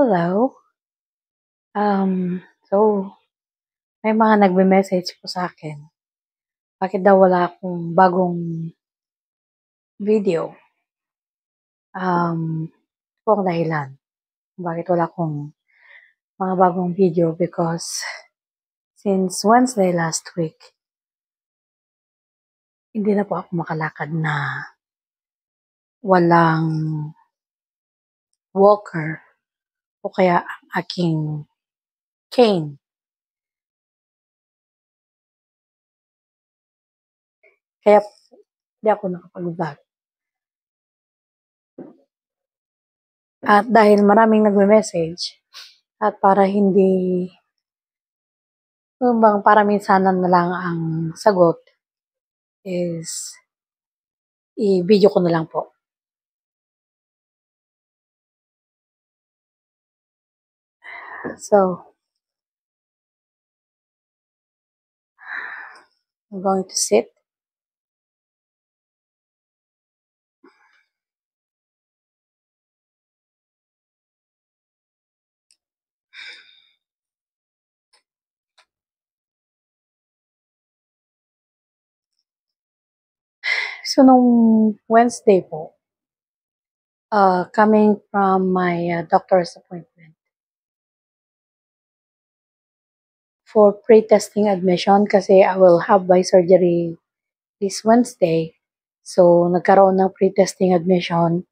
Hello. So, may mga nagme-message po sa akin. Bakit daw wala akong bagong video? Ito po ang dahilan. Bakit wala akong mga bagong video? Because since Wednesday last week, hindi na po ako makalakad na walang walker o kaya ang aking cane. Kaya hindi ako nakapag-vlog. At dahil maraming nagme-message, at para hindi, para minsanan na lang ang sagot, is i-video ko na lang po. So, I'm going to sit. So, nung Wednesday po, coming from my doctor's appointment for pre-testing admission kasi I will have my surgery this Wednesday. So, nagkaroon ng pre-testing admission.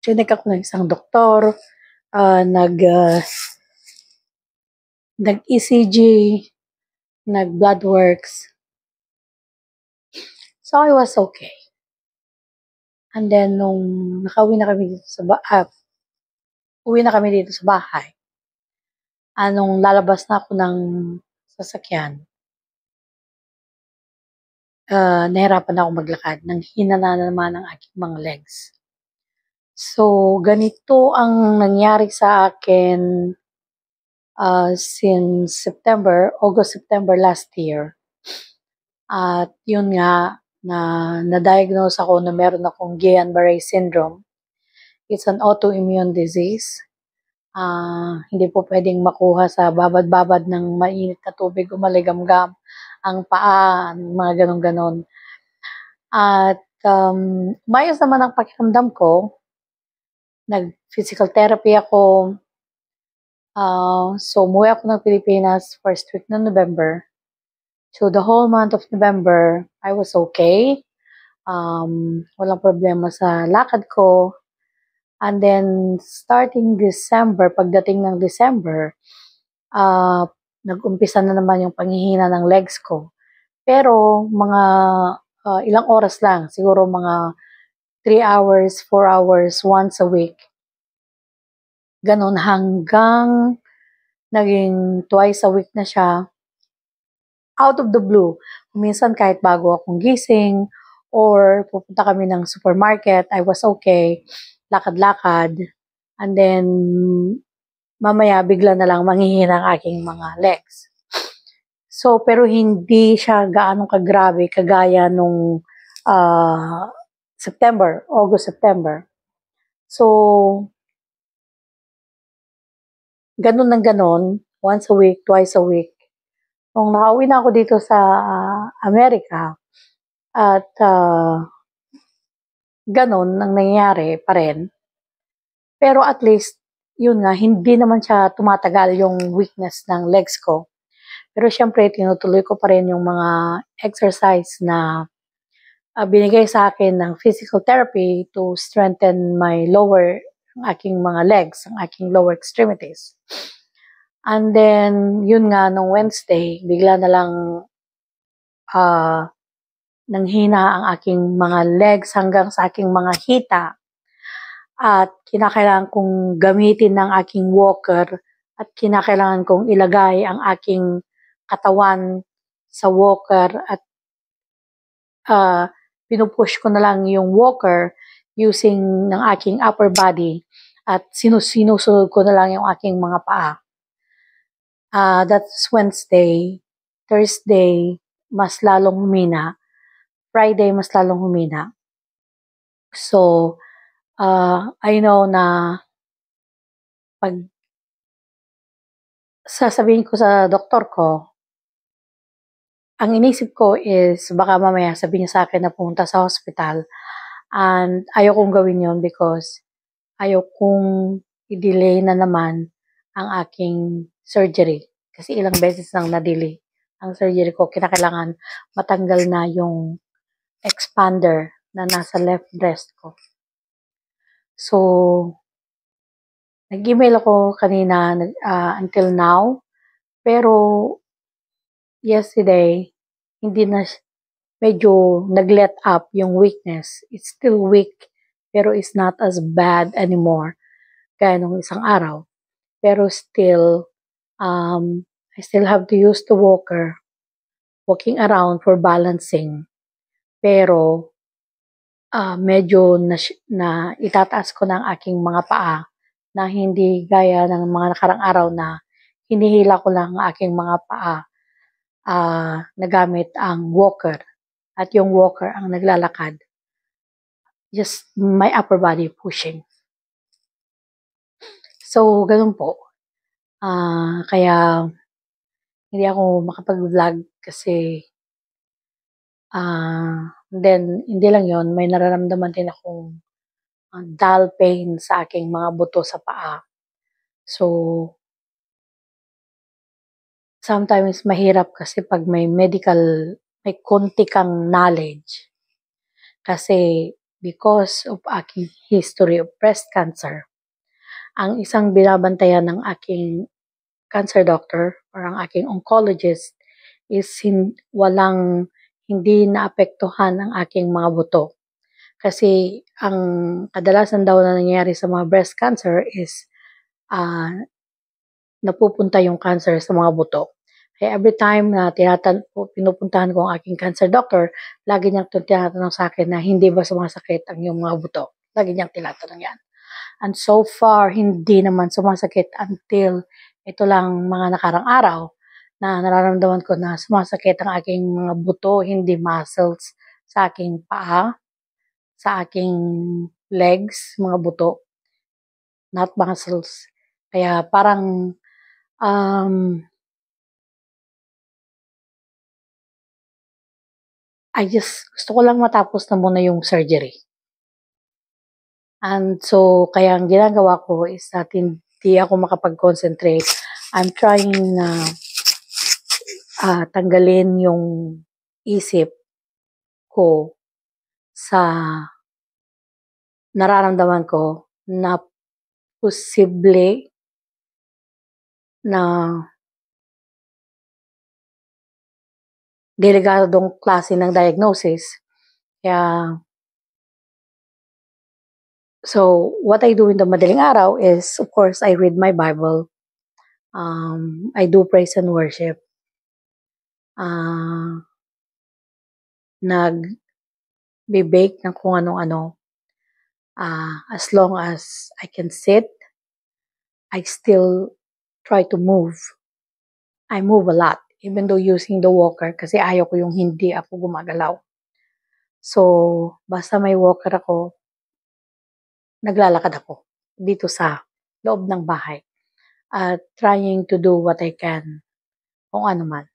Chinek ako ng isang doktor, nag-ECG, nag-blood works. So, I was okay. And then, nung uwi na kami dito sa bahay, anong lalabas na ako ng sasakyan, nahirapan ako maglakad. Nang hina na naman ang aking mga legs. So, ganito ang nangyari sa akin since August, September last year. At yun nga, na-diagnose ako na meron akong Guillain-Barré syndrome. It's an autoimmune disease. Hindi po pwedeng makuha sa babad-babad ng mainit na tubig o maligamgam ang paa, mga ganon-ganon. At mayos naman ang pakiramdam ko. Nag-physical therapy ako. So, umuwi ako ng Pilipinas first week ng November. So, the whole month of November, I was okay. Walang problema sa lakad ko. And then, starting December, pagdating ng December, nag-umpisa na naman yung panghihina ng legs ko. Pero, mga ilang oras lang. Siguro mga 3 hours, 4 hours, once a week. Ganon hanggang naging twice a week na siya. Out of the blue. Minsan kahit bago akong gising or pupunta kami ng supermarket, I was okay. Lakad-lakad. And then, mamaya bigla na lang manghihina ang aking mga legs. So, pero hindi siya gaano kagrabe kagaya nung August, September. So, ganun ng ganun, once a week, twice a week. Nung nakauwi na ako dito sa Amerika, at ganun ang nangyayari pa rin. Pero at least, yun nga, hindi naman siya tumatagal yung weakness ng legs ko. Pero syempre, tinutuloy ko pa rin yung mga exercise na binigay sa akin ng physical therapy to strengthen my ang aking mga legs, ang aking lower extremities. And then, yun nga, nung Wednesday, bigla na lang nanghina ang aking mga legs hanggang sa aking mga hita. At kinakailangan kong gamitin ng aking walker at kinakailangan kong ilagay ang aking katawan sa walker at pinupush ko na lang yung walker using ng aking upper body at sinusunod ko na lang yung aking mga paa. That's Wednesday. Thursday, mas lalong humina. Friday, mas lalong humina. So, I know na pag sasabihin ko sa doktor ko, ang inisip ko is baka mamaya sabihin niya sa akin na pumunta sa hospital, and ayaw kong gawin yon because ayaw kong i-delay na naman ang aking surgery. Kasi ilang beses nang na-delay ang surgery ko. Kinakailangan matanggal na yung expander na nasa left breast ko. So, nag-email ako kanina until now. Pero, yesterday, hindi na, medyo nag-let up yung weakness. It's still weak, pero it's not as bad anymore kaya nung isang araw. Pero still, I still have to use the walker, walking around for balancing. Pero, medyo na itataas ko ng aking mga paa na hindi gaya ng mga nakarang araw na hinihila ko lang ang aking mga paa na gamit ang walker. At yung walker ang naglalakad. Just my upper body pushing. So, ganun po. Kaya, hindi ako makapag-vlog kasi, then, hindi lang yon, may nararamdaman din akong dull pain sa aking mga buto sa paa. So, sometimes mahirap kasi pag may konti kang knowledge. Kasi, because of aking history of breast cancer, ang isang binabantayan ng aking cancer doctor or ang aking oncologist is hindi naapektuhan ang aking mga buto. Kasi ang kadalasan daw na nangyayari sa mga breast cancer is napupunta yung cancer sa mga buto. Kaya every time na pinupuntahan ko ang aking cancer doctor, lagi niyang tinatanong sa akin na hindi ba sumasakit ang iyong mga buto. Lagi niyang tinatanong yan. And so far, hindi naman sumasakit until ito lang mga nakarang araw na nararamdaman ko na sumasakit ang aking mga buto, hindi muscles, sa aking paa, sa aking legs, mga buto, not muscles. Kaya parang gusto ko lang matapos na muna yung surgery. And so, kaya ang ginagawa ko is that hindi ako makapag-concentrate. I'm trying na tanggalin yung isip ko sa nararamdaman ko na posible na delikadong klase ng diagnosis. Kaya, so, what I do in the madaling araw is, of course, I read my Bible. I do praise and worship. Nag-bake ng kung anong-ano. As long as I can sit, I still try to move. I move a lot, even though using the walker, kasi ayaw ko yung hindi ako gumagalaw. So, basta may walker ako, naglalakad ako dito sa loob ng bahay. Trying to do what I can, kung ano man.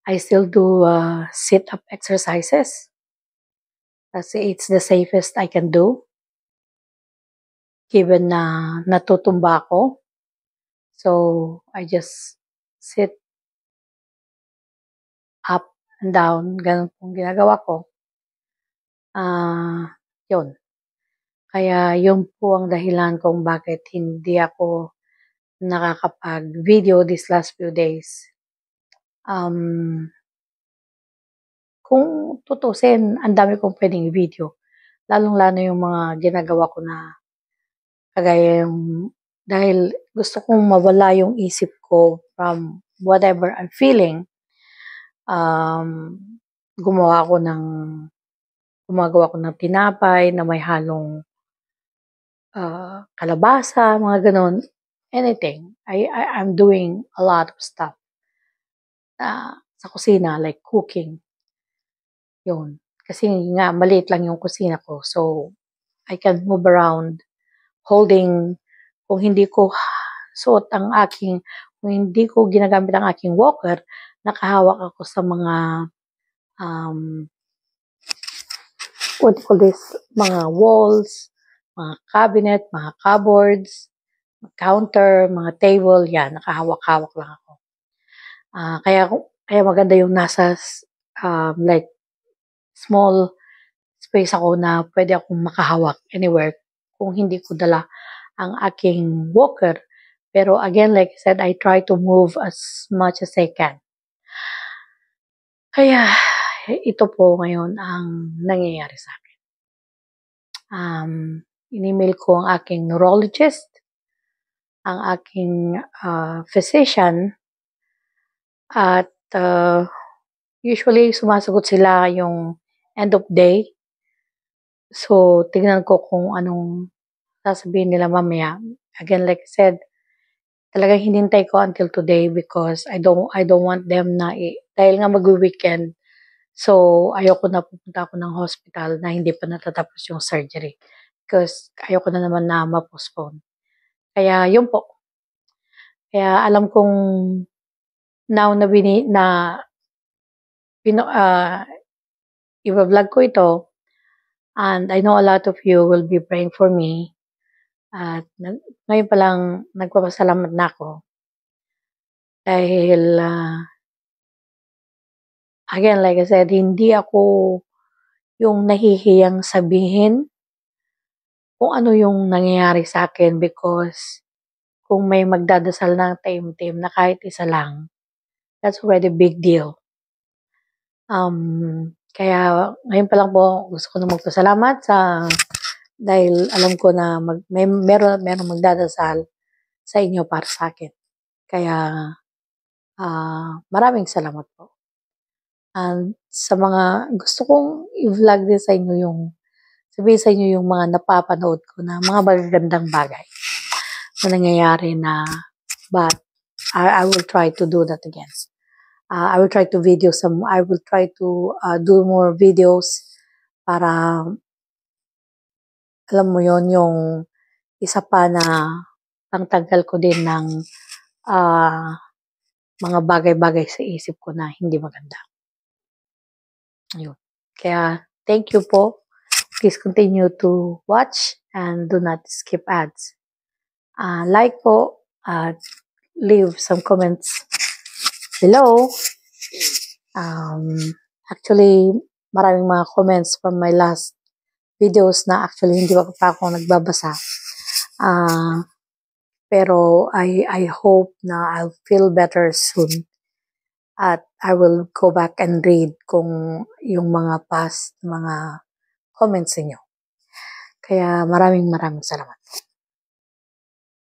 I still do sit-up exercises. Kasi it's the safest I can do. Given na natutumba ako. So, I just sit up and down. Ganun pong ginagawa ko. Yun. Kaya yun po ang dahilan kung bakit hindi ako nakakapag-video these last few days. Kung tutusin, ang dami kong pwedeng video. Lalong-lalo yung mga ginagawa ko na kagaya yung, dahil gusto kong mawala yung isip ko from whatever I'm feeling, gumagawa ko ng tinapay na may halong kalabasa, mga ganon, anything. I'm doing a lot of stuff sa kusina, like cooking. Yun. Kasi nga, maliit lang yung kusina ko. So, I can move around holding, kung hindi ko suot ang kung hindi ko ginagamit ang aking walker, nakahawak ako sa mga what do you call this, mga walls, mga cabinet, mga cupboards, counter, mga table, yan, nakahawak-hawak lang ako. Kaya maganda yung nasa like small space ako na pwede akong makahawak anywhere kung hindi ko dala ang aking walker. Pero again, like I said, I try to move as much as I can. Kaya ito po ngayon ang nangyayari sa akin. In-email ko ang aking neurologist, ang aking physician, at usually sumasagot sila yung end of day. So, tignan ko kung anong sasabihin nila mamaya. Again, like I said, talagang hinintay ko until today because I don't want them na dahil nga mag-weekend. So, ayoko na pupunta ako ng hospital na hindi pa natatapos yung surgery because ayoko na naman na ma-postpone. Kaya yun po. Kaya alam kong now na i-vlog ko ito, and I know a lot of you will be praying for me. At ngayon pa lang nagpapasalamat na ako. Dahil, again, like I said, hindi ako yung nahihiyang sabihin kung ano yung nangyayari sa akin because kung may magdadasal ng taimtim na kahit isa lang, that's already a big deal. Kaya ngayon pa lang po gusto ko na magpasalamat dahil alam ko na meron magdadasal sa inyo para sa akin. Kaya maraming salamat po. And sa mga gusto kong i-vlog din sa inyo sabihin sa inyo yung mga napapanood ko na mga magagandang bagay na nangyayari but I will try to do that again. I will try to do more videos para alam mo yon yung isa pa na pangtanggal ko din ng mga bagay-bagay sa isip ko na hindi maganda. Ayun. Kaya thank you po. Please continue to watch and do not skip ads. Like po at leave some comments below. Actually, maraming mga comments from my last videos na actually hindi pa ako nagbabasa. Pero I hope na I'll feel better soon. At I will go back and read kung yung mga past mga comments niyo. Kaya maraming salamat.